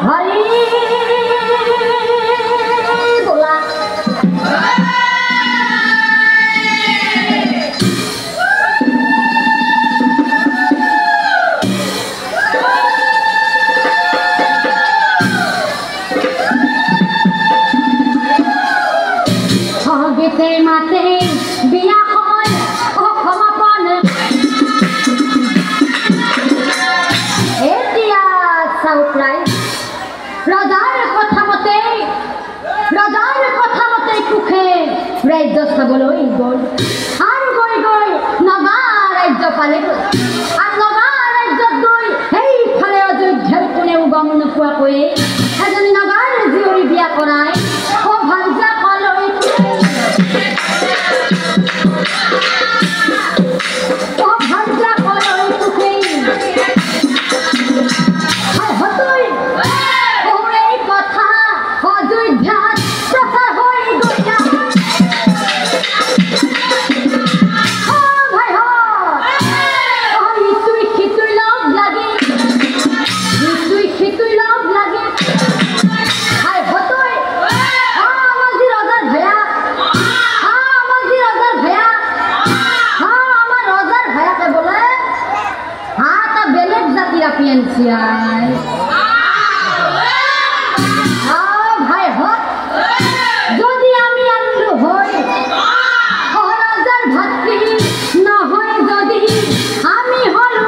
হৰি बोला গেতে মাতে বিয়া হয় ও ক্ষমাপন এতিয়া চাউকৰাই ৰজাৰ কথা মতে কুখে ৰাজ্য চাবলৈ গ'ল আৰু গৈ নগা ৰাজ্য পালেগৈ আৰু নগা ৰাজ্যত গৈ সেইফালে অযোধ্যাৰ কোনেও গম নোপোৱাকৈয়ে এজনী নগাৰ জীয়ৰী বিয়া কৰাই সৌভাগ্য কলৈ ভাই হত যদি আমি আনলো হই রাজার ভাতৃ নহয় যদি আমি হলো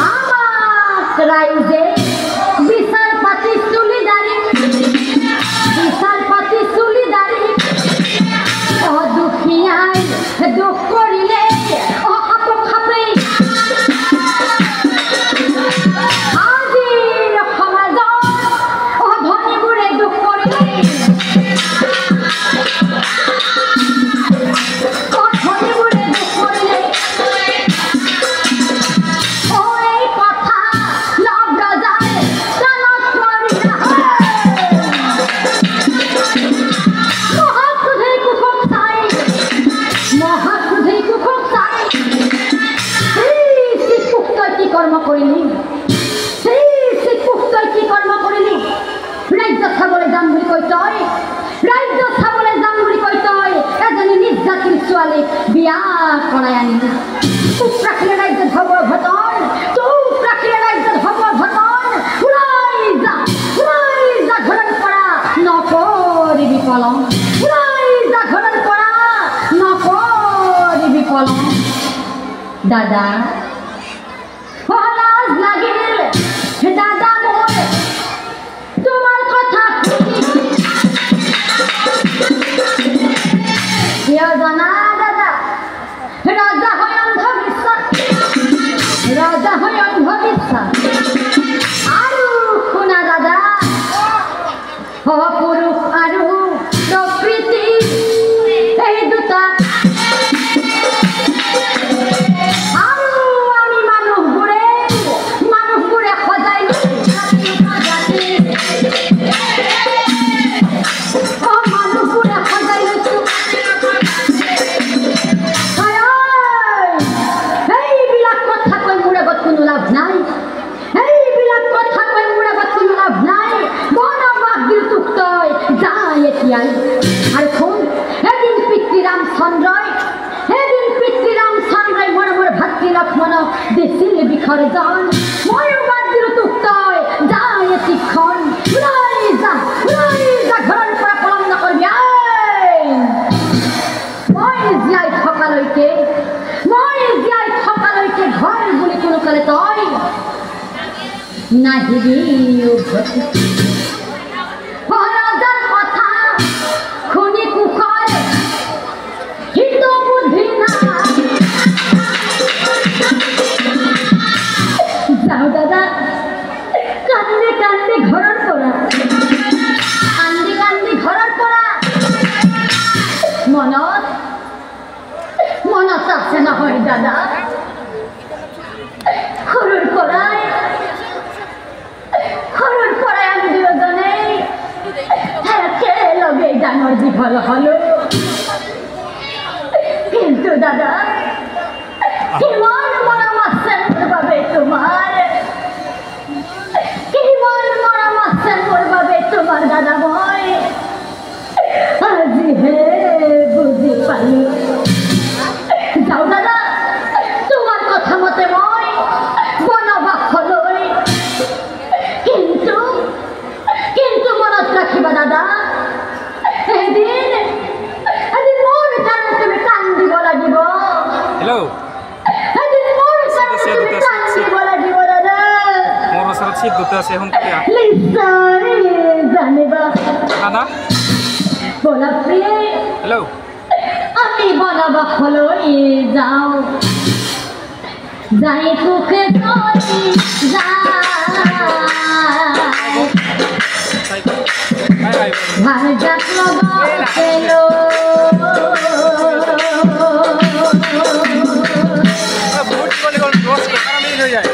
আমাক রাইজে বিচারপাতি চুলিদারি দুখিয়াই দুঃখ করিলে বিয়া কৰাই আনিলে চুপ ৰাখিলে ৰাজ্যত হব ঘটন চুপ ৰাখিলে ৰাজ্যত হব ঘটন ওলাই যা ঘৰৰ পৰা নকৰিবি পলম ওলাই যা ঘৰৰ পৰা নকৰিবি পলম দাদা লাজ লাগিল দাদা মোৰ তোমাৰ কথা কিয় জানা ৰাজা হয় অন্ধবিশ্বাস আৰু শুনা দাদা পুৰুষ আৰু প্ৰকৃতি এই দুটা আৰু আমি মানুহবোৰে সজাই লাভ নাই এইবিলাক কথা কৈ মোৰ আগত কোনো লাভ নাই বনবাস দিল তোক তই যা এতিয়াই আৰু শুন এদিন পিতৃ ৰামচন্দ্ৰই মোৰ ভাতৃ লক্ষ্মণক দিছিল বিষৰ জন ময়ো বাদ দিলো তোক তই যা এতিখন ওলাই যা ঘৰৰ পৰা পলম নকৰিবি মই জীয়াই থকালৈকে ঘৰ বুলি কোনো কালে তই নাহিবি ৰাজাৰ কথা শুনি কুশল হিত বুদ্ধি যাও দাদা কান্দি ঘৰৰ পৰা মনত আছে নহয় দাদা সৰুৰ পৰাই আমি দুজনে একেলগে ডাঙৰ দীঘল হলো কিন্তু দাদা কিমান মৰম আছে মোৰ বাবে তোমাৰ সিদ্ধতে আছে এখন কি লিসারে জানেবা খানা বলা প্রিয়ে হ্যালো আমি বলাবা হলো যাও যাই কুকে তোরি হাই ভার ডাকলো গেলো বুট কোলে কোন 10 15 মিনিট হয়ে যায়